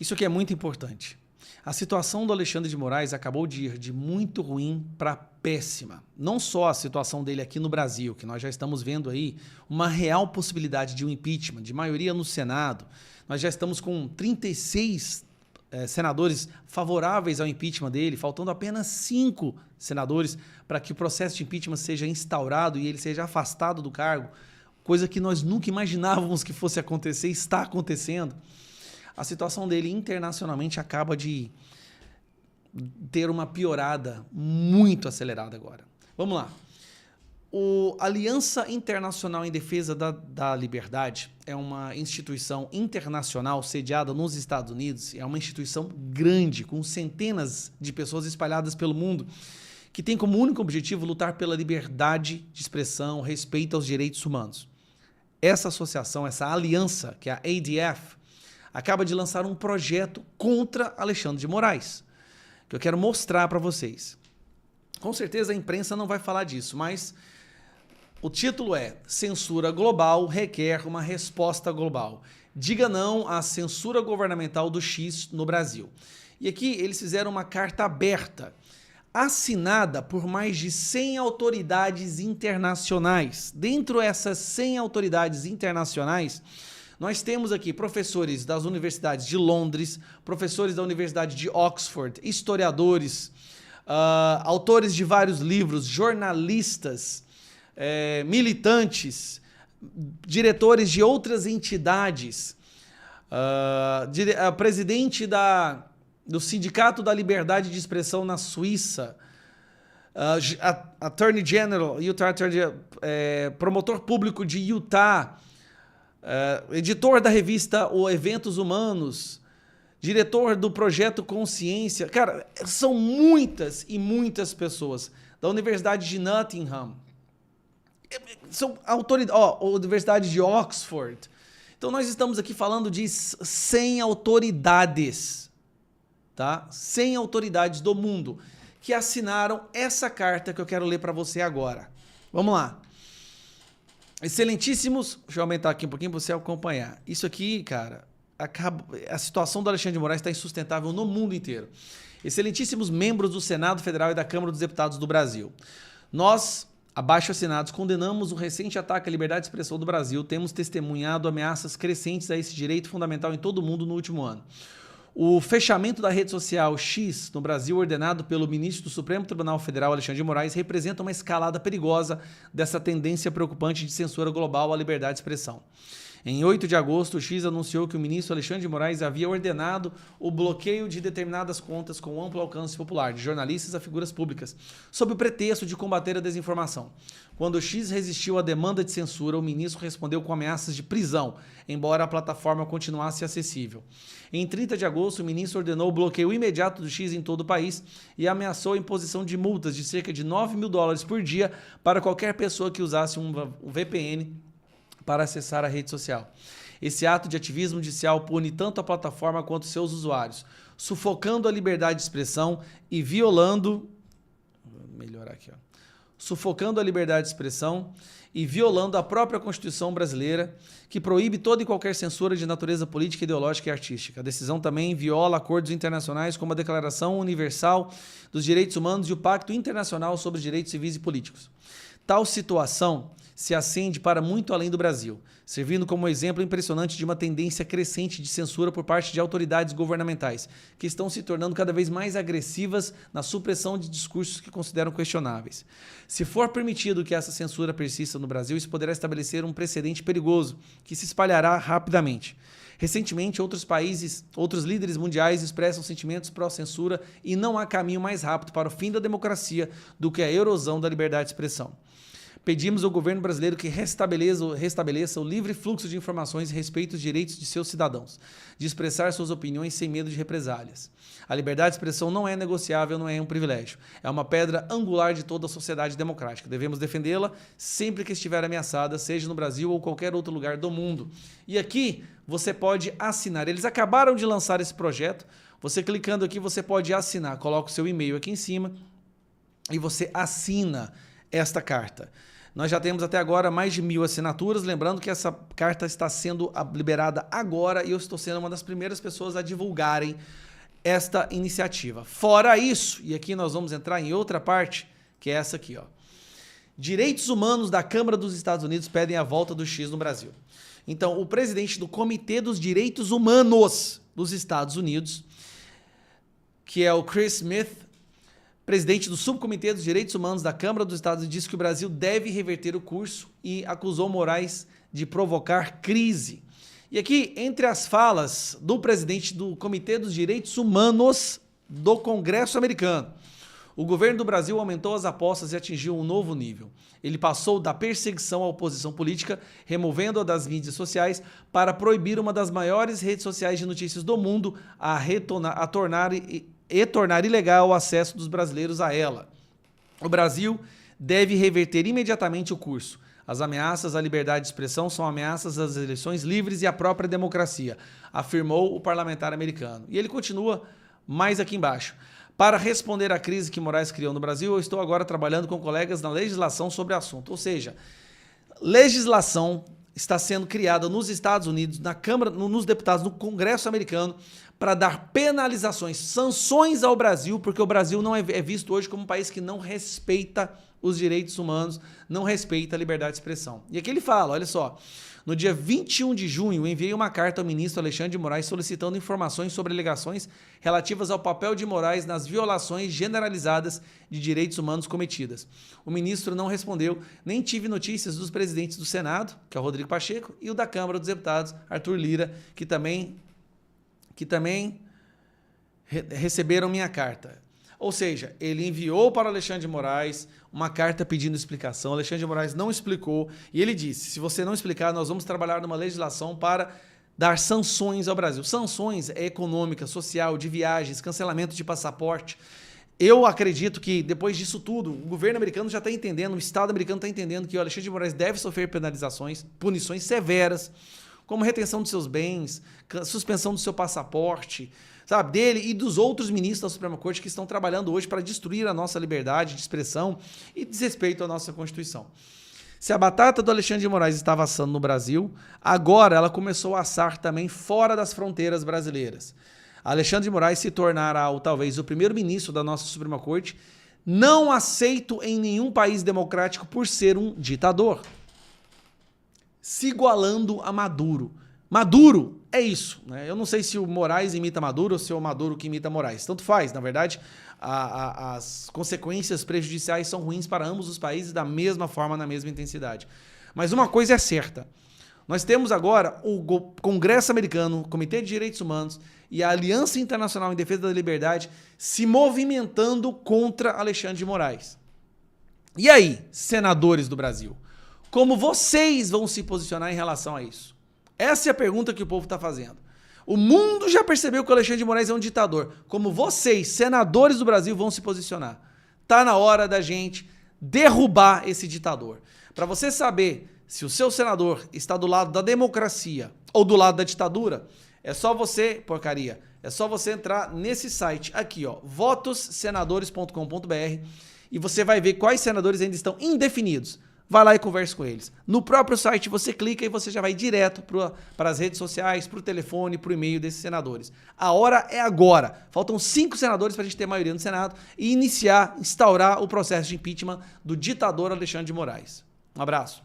Isso aqui é muito importante. A situação do Alexandre de Moraes acabou de ir de muito ruim para péssima. Não só a situação dele aqui no Brasil, que nós já estamos vendo aí uma real possibilidade de um impeachment, de maioria no Senado. Nós já estamos com 36 senadores favoráveis ao impeachment dele, faltando apenas 5 senadores para que o processo de impeachment seja instaurado e ele seja afastado do cargo, coisa que nós nunca imaginávamos que fosse acontecer, está acontecendo. A situação dele internacionalmente acaba de ter uma piorada muito acelerada agora. Vamos lá. A Aliança Internacional em Defesa da Liberdade é uma instituição internacional sediada nos Estados Unidos, é uma instituição grande, com centenas de pessoas espalhadas pelo mundo, que tem como único objetivo lutar pela liberdade de expressão, respeito aos direitos humanos. Essa associação, essa aliança, que é a ADF, acaba de lançar um projeto contra Alexandre de Moraes, que eu quero mostrar para vocês. Com certeza a imprensa não vai falar disso, mas o título é Censura Global requer uma resposta global. Diga não à censura governamental do X no Brasil. E aqui eles fizeram uma carta aberta, assinada por mais de 100 autoridades internacionais. Dentro dessas 100 autoridades internacionais, nós temos aqui professores das universidades de Londres, professores da Universidade de Oxford, historiadores, autores de vários livros, jornalistas, militantes, diretores de outras entidades, presidente do Sindicato da Liberdade de Expressão na Suíça, Attorney General, promotor público de Utah, editor da revista O Eventos Humanos, diretor do projeto Consciência. Cara, são muitas e muitas pessoas. Da Universidade de Nottingham, são autoridades, Universidade de Oxford. Então nós estamos aqui falando de 100 autoridades, tá? 100 autoridades do mundo que assinaram essa carta que eu quero ler para você agora. Vamos lá. Excelentíssimos, deixa eu aumentar aqui um pouquinho para você acompanhar. Isso aqui, cara, a situação do Alexandre de Moraes está insustentável no mundo inteiro. Excelentíssimos membros do Senado Federal e da Câmara dos Deputados do Brasil. Nós, abaixo-assinados, condenamos o recente ataque à liberdade de expressão do Brasil. Temos testemunhado ameaças crescentes a esse direito fundamental em todo o mundo no último ano. O fechamento da rede social X no Brasil, ordenado pelo ministro do Supremo Tribunal Federal, Alexandre de Moraes, representa uma escalada perigosa dessa tendência preocupante de censura global à liberdade de expressão. Em 8 de agosto, o X anunciou que o ministro Alexandre de Moraes havia ordenado o bloqueio de determinadas contas com amplo alcance popular, de jornalistas a figuras públicas, sob o pretexto de combater a desinformação. Quando o X resistiu à demanda de censura, o ministro respondeu com ameaças de prisão, embora a plataforma continuasse acessível. Em 30 de agosto, o ministro ordenou o bloqueio imediato do X em todo o país e ameaçou a imposição de multas de cerca de $9 mil por dia para qualquer pessoa que usasse um VPN para acessar a rede social. Esse ato de ativismo judicial pune tanto a plataforma quanto seus usuários, sufocando a liberdade de expressão e violando... Vou melhorar aqui, ó. Sufocando a liberdade de expressão e violando a própria Constituição brasileira, que proíbe toda e qualquer censura de natureza política, ideológica e artística. A decisão também viola acordos internacionais como a Declaração Universal dos Direitos Humanos e o Pacto Internacional sobre os Direitos Civis e Políticos. Tal situação se acende para muito além do Brasil, servindo como exemplo impressionante de uma tendência crescente de censura por parte de autoridades governamentais, que estão se tornando cada vez mais agressivas na supressão de discursos que consideram questionáveis. Se for permitido que essa censura persista no Brasil, isso poderá estabelecer um precedente perigoso, que se espalhará rapidamente. Recentemente, outros líderes mundiais expressam sentimentos pró-censura e não há caminho mais rápido para o fim da democracia do que a erosão da liberdade de expressão. Pedimos ao governo brasileiro que restabeleça o livre fluxo de informações e respeite os direitos de seus cidadãos, de expressar suas opiniões sem medo de represálias. A liberdade de expressão não é negociável, não é um privilégio. É uma pedra angular de toda a sociedade democrática. Devemos defendê-la sempre que estiver ameaçada, seja no Brasil ou qualquer outro lugar do mundo. E aqui você pode assinar. Eles acabaram de lançar esse projeto. Você clicando aqui, você pode assinar. Coloca o seu e-mail aqui em cima e você assina esta carta. Nós já temos até agora mais de 1.000 assinaturas, lembrando que essa carta está sendo liberada agora e eu estou sendo uma das primeiras pessoas a divulgarem esta iniciativa. Fora isso, e aqui nós vamos entrar em outra parte, que é essa aqui, ó. Direitos humanos da Câmara dos Estados Unidos pedem a volta do X no Brasil. Então, o presidente do Comitê dos Direitos Humanos dos Estados Unidos, que é o Chris Smith, presidente do Subcomitê dos Direitos Humanos da Câmara dos Estados Unidos, disse que o Brasil deve reverter o curso e acusou Moraes de provocar crise. E aqui, entre as falas do presidente do Comitê dos Direitos Humanos do Congresso americano, o governo do Brasil aumentou as apostas e atingiu um novo nível. Ele passou da perseguição à oposição política, removendo-a das mídias sociais, para proibir uma das maiores redes sociais de notícias do mundo a tornar ilegal o acesso dos brasileiros a ela. O Brasil deve reverter imediatamente o curso. As ameaças à liberdade de expressão são ameaças às eleições livres e à própria democracia, afirmou o parlamentar americano. E ele continua mais aqui embaixo. Para responder à crise que Moraes criou no Brasil, eu estou agora trabalhando com colegas na legislação sobre o assunto. Ou seja, legislação está sendo criada nos Estados Unidos, na Câmara, nos deputados, no Congresso americano, para dar penalizações, sanções ao Brasil, porque o Brasil não é visto hoje como um país que não respeita os direitos humanos, não respeita a liberdade de expressão. E aqui ele fala, olha só, no dia 21 de junho, enviei uma carta ao ministro Alexandre de Moraes solicitando informações sobre alegações relativas ao papel de Moraes nas violações generalizadas de direitos humanos cometidas. O ministro não respondeu, nem tive notícias dos presidentes do Senado, que é o Rodrigo Pacheco, e o da Câmara dos Deputados, Arthur Lira, que também receberam minha carta. Ou seja, ele enviou para Alexandre de Moraes uma carta pedindo explicação. Alexandre de Moraes não explicou e ele disse, se você não explicar, nós vamos trabalhar numa legislação para dar sanções ao Brasil. Sanções é econômica, social, de viagens, cancelamento de passaporte. Eu acredito que depois disso tudo, o governo americano já está entendendo, o Estado americano está entendendo que o Alexandre de Moraes deve sofrer penalizações, punições severas, como retenção dos seus bens, suspensão do seu passaporte, sabe, dele e dos outros ministros da Suprema Corte que estão trabalhando hoje para destruir a nossa liberdade de expressão e desrespeito à nossa Constituição. Se a batata do Alexandre de Moraes estava assando no Brasil, agora ela começou a assar também fora das fronteiras brasileiras. Alexandre de Moraes se tornará talvez o primeiro-ministro da nossa Suprema Corte, não aceito em nenhum país democrático por ser um ditador, se igualando a Maduro. Maduro é isso, né? Eu não sei se o Moraes imita Maduro ou se é o Maduro que imita Moraes. Tanto faz, na verdade, as consequências prejudiciais são ruins para ambos os países da mesma forma, na mesma intensidade. Mas uma coisa é certa, nós temos agora o Congresso americano, o Comitê de Direitos Humanos e a Aliança Internacional em Defesa da Liberdade se movimentando contra Alexandre de Moraes. E aí, senadores do Brasil, como vocês vão se posicionar em relação a isso? Essa é a pergunta que o povo está fazendo. O mundo já percebeu que o Alexandre de Moraes é um ditador. Como vocês, senadores do Brasil, vão se posicionar? Está na hora da gente derrubar esse ditador. Para você saber se o seu senador está do lado da democracia ou do lado da ditadura, é só você, porcaria, é só você entrar nesse site aqui, ó, votossenadores.com.br e você vai ver quais senadores ainda estão indefinidos. Vai lá e converse com eles. No próprio site você clica e você já vai direto para as redes sociais, para o telefone, para o e-mail desses senadores. A hora é agora. Faltam 5 senadores para a gente ter maioria no Senado e instaurar o processo de impeachment do ditador Alexandre de Moraes. Um abraço.